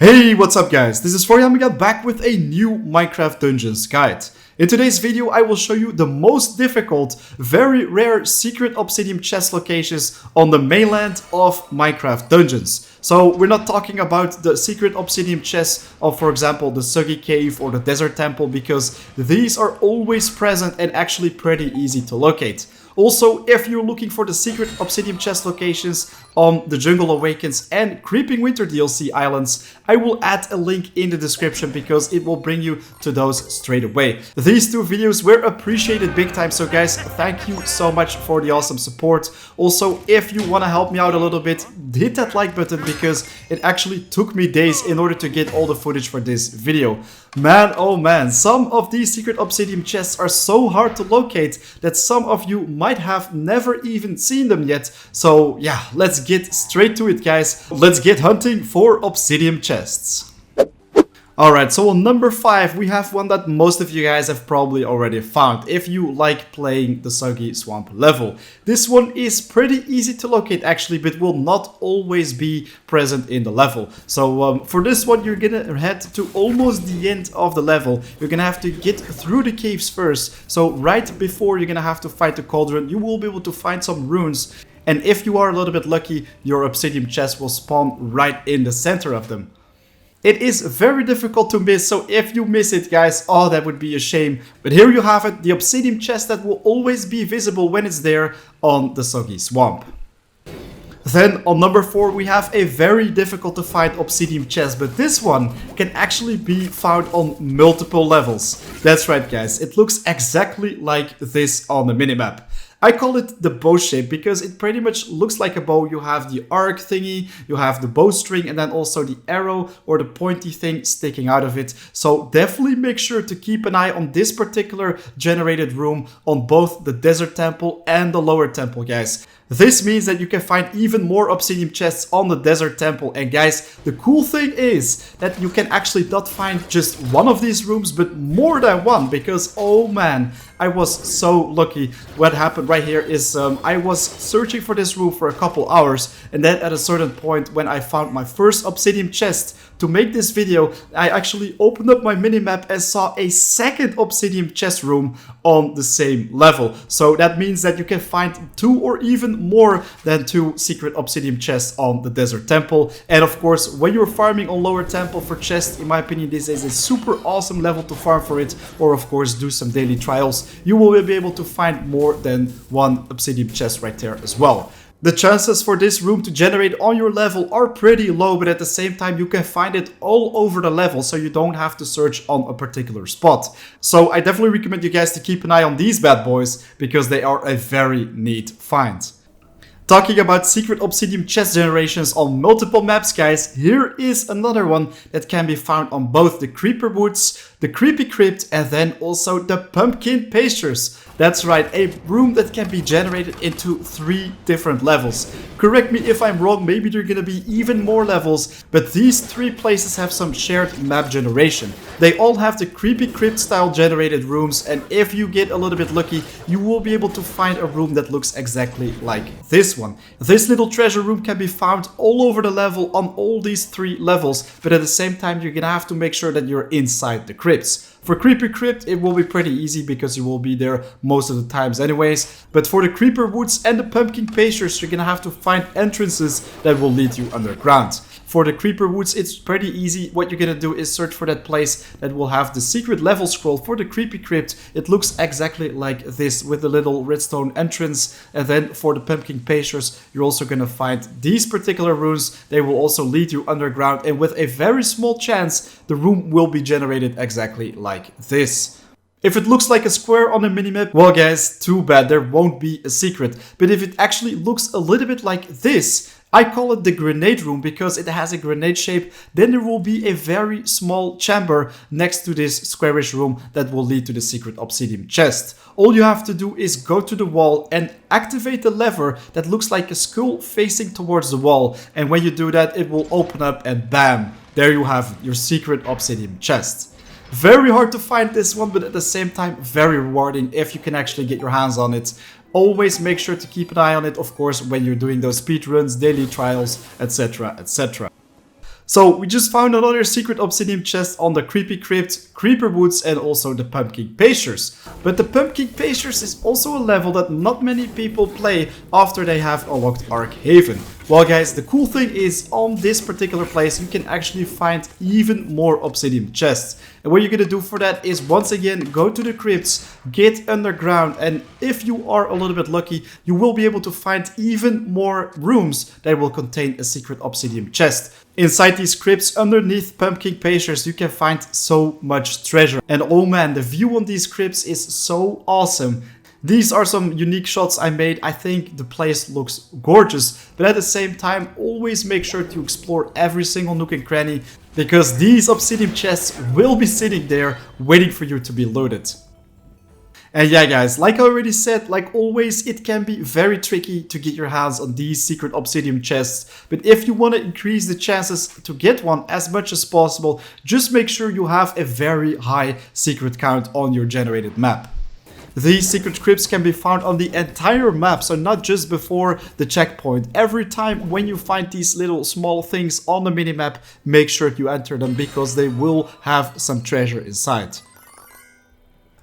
Hey, what's up guys? This is Florian back with a new Minecraft Dungeons guide. In today's video I will show you the most difficult, very rare secret obsidian chest locations on the mainland of Minecraft Dungeons. So we're not talking about the secret obsidian chests of, for example, the Soggy Cave or the Desert Temple, because these are always present and actually pretty easy to locate. Also, if you're looking for the secret obsidian chest locations on the Jungle Awakens and Creeping Winter DLC islands, I will add a link in the description because it will bring you to those straight away. These two videos were appreciated big time, so guys, thank you so much for the awesome support. Also, if you want to help me out a little bit, hit that like button because it actually took me days in order to get all the footage for this video. Man, oh man, some of these secret obsidian chests are so hard to locate that some of you might have never even seen them yet. So yeah, let's get straight to it guys. Let's get hunting for obsidian chests. Alright, so on number 5 we have one that most of you guys have probably already found if you like playing the Soggy Swamp level. This one is pretty easy to locate actually, but will not always be present in the level. So for this one you're gonna head to almost the end of the level. You're gonna have to get through the caves first. So right before you're gonna have to fight the cauldron, you will be able to find some runes. And if you are a little bit lucky, your obsidian chest will spawn right in the center of them. It is very difficult to miss, so if you miss it guys, oh that would be a shame. But here you have it, the obsidian chest that will always be visible when it's there on the Soggy Swamp. Then on number 4 we have a very difficult to find obsidian chest, but this one can actually be found on multiple levels. That's right guys, it looks exactly like this on the minimap. I call it the bow shape because it pretty much looks like a bow. You have the arc thingy, you have the bowstring, and then also the arrow or the pointy thing sticking out of it. So definitely make sure to keep an eye on this particular generated room on both the Desert Temple and the Lower Temple, guys. This means that you can find even more obsidian chests on the Desert Temple. And guys, the cool thing is that you can actually not find just one of these rooms, but more than one, because oh man, I was so lucky. What happened right here is I was searching for this room for a couple hours, and then at a certain point when I found my first obsidian chest to make this video, I actually opened up my minimap and saw a second obsidian chest room on the same level. So that means that you can find 2 or even more than 2 secret obsidian chests on the Desert Temple. And of course, when you're farming on Lower Temple for chests, in my opinion, this is a super awesome level to farm for it, or of course do some daily trials. You will be able to find more than 1 obsidian chest right there as well. The chances for this room to generate on your level are pretty low, but at the same time you can find it all over the level, so you don't have to search on a particular spot. So I definitely recommend you guys to keep an eye on these bad boys, because they are a very neat find. Talking about secret obsidian chest generations on multiple maps, guys, here is another one that can be found on both the Creeper Woods, the Creepy Crypt, and then also the Pumpkin Pastures. That's right, a room that can be generated into 3 different levels. Correct me if I'm wrong, maybe there are gonna be even more levels, but these 3 places have some shared map generation. They all have the Creepy Crypt style generated rooms, and if you get a little bit lucky, you will be able to find a room that looks exactly like this one. This little treasure room can be found all over the level on all these 3 levels, but at the same time you're gonna have to make sure that you're inside the crypts. For Creepy Crypt, it will be pretty easy because you will be there most of the times anyways. But for the Creeper Woods and the Pumpkin Pastures, you're gonna have to find entrances that will lead you underground. For the Creeper Woods, it's pretty easy. What you're gonna do is search for that place that will have the secret level scroll. For the Creepy Crypt, it looks exactly like this with the little redstone entrance. And then for the Pumpkin Pastures, you're also gonna find these particular runes. They will also lead you underground, and with a very small chance, the room will be generated exactly like this. If it looks like a square on a minimap, well guys, too bad, there won't be a secret. But if it actually looks a little bit like this, I call it the grenade room because it has a grenade shape, then there will be a very small chamber next to this squarish room that will lead to the secret obsidian chest. All you have to do is go to the wall and activate the lever that looks like a skull facing towards the wall, and when you do that it will open up and bam, there you have your secret obsidian chest. Very hard to find this one, but at the same time very rewarding if you can actually get your hands on it. Always make sure to keep an eye on it, of course, when you're doing those speedruns, daily trials, etc, etc. So we just found another secret obsidian chest on the Creepy Crypt, Creeper Woods, and also the Pumpkin Pastures. But the Pumpkin Pastures is also a level that not many people play after they have unlocked Ark Haven. Well guys, the cool thing is on this particular place you can actually find even more obsidian chests. And what you're gonna do for that is once again go to the crypts, get underground, and if you are a little bit lucky, you will be able to find even more rooms that will contain a secret obsidian chest. Inside these crypts, underneath Pumpkin Pastures, you can find so much treasure. And oh man, the view on these crypts is so awesome. These are some unique shots I made. I think the place looks gorgeous, but at the same time, always make sure to explore every single nook and cranny, because these obsidian chests will be sitting there waiting for you to be loaded. And yeah guys, like I already said, like always, it can be very tricky to get your hands on these secret obsidian chests. But if you want to increase the chances to get one as much as possible, just make sure you have a very high secret count on your generated map. These secret crypts can be found on the entire map, so not just before the checkpoint. Every time when you find these little small things on the minimap, make sure you enter them because they will have some treasure inside.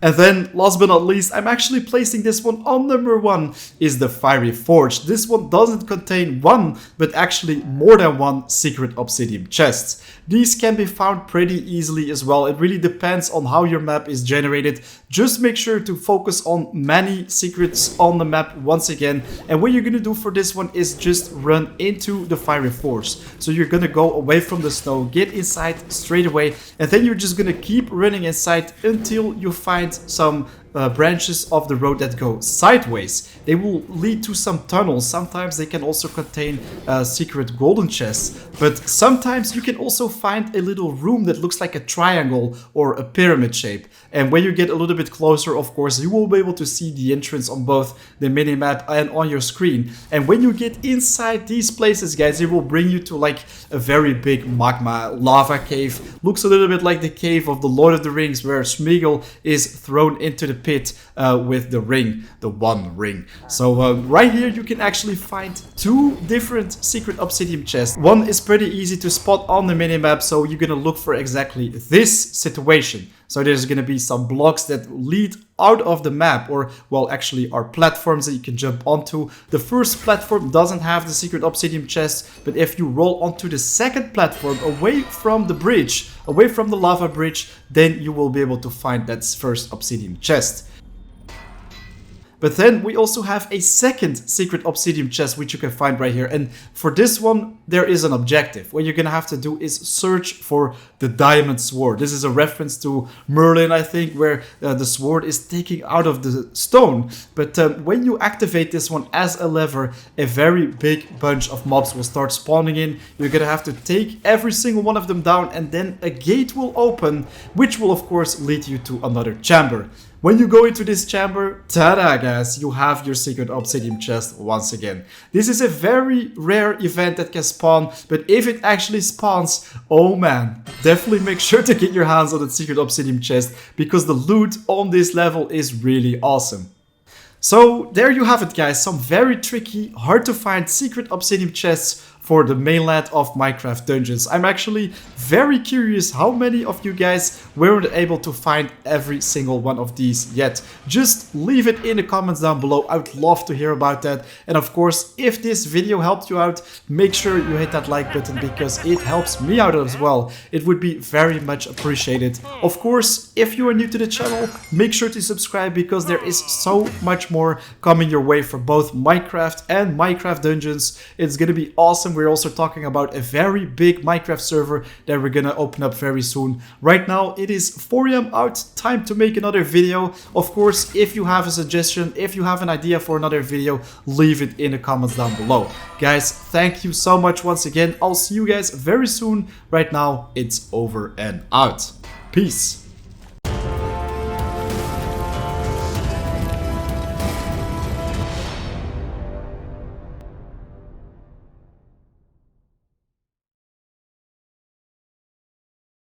And then, last but not least, I'm actually placing this one on number 1, is the Fiery Forge. This one doesn't contain one, but actually more than one secret obsidian chest. These can be found pretty easily as well. It really depends on how your map is generated. Just make sure to focus on many secrets on the map once again. And what you're gonna do for this one is just run into the Fiery Forge. So you're gonna go away from the snow, get inside straight away, and then you're just gonna keep running inside until you find some branches of the road that go sideways. They will lead to some tunnels. Sometimes they can also contain secret golden chests, but sometimes you can also find a little room that looks like a triangle or a pyramid shape. And when you get a little bit closer, of course, you will be able to see the entrance on both the minimap and on your screen. And when you get inside these places, guys, it will bring you to like a very big magma lava cave. Looks a little bit like the cave of the Lord of the Rings, where Smeagol is thrown into the pit with the ring, the one ring. So right here you can actually find 2 different secret obsidian chests. One is pretty easy to spot on the minimap, so you're gonna look for exactly this situation. So there's gonna be some blocks that lead out of the map, or well, actually are platforms that you can jump onto. The first platform doesn't have the secret obsidian chest, but if you roll onto the second platform away from the bridge, away from the lava bridge, then you will be able to find that first obsidian chest. But then we also have a second secret obsidian chest, which you can find right here. And for this one, there is an objective. What you're gonna have to do is search for the diamond sword. This is a reference to Merlin, I think, where the sword is taken out of the stone. But when you activate this one as a lever, a very big bunch of mobs will start spawning in. You're gonna have to take every single one of them down, and then a gate will open, which will of course lead you to another chamber. When you go into this chamber, tada guys, you have your secret obsidian chest once again. This is a very rare event that can spawn, but if it actually spawns, oh man, definitely make sure to get your hands on that secret obsidian chest, because the loot on this level is really awesome. So there you have it guys, some very tricky, hard to find secret obsidian chests for the mainland of Minecraft Dungeons. I'm actually very curious how many of you guys weren't able to find every single one of these yet. Just leave it in the comments down below. I would love to hear about that. And of course, if this video helped you out, make sure you hit that like button, because it helps me out as well. It would be very much appreciated. Of course, if you are new to the channel, make sure to subscribe, because there is so much more coming your way for both Minecraft and Minecraft Dungeons. It's gonna be awesome. We're also talking about a very big Minecraft server that we're gonna open up very soon. Right now it is 4 AM out, time to make another video. Of course, if you have a suggestion, if you have an idea for another video, leave it in the comments down below. Guys, thank you so much once again. I'll see you guys very soon. Right now, it's over and out. Peace.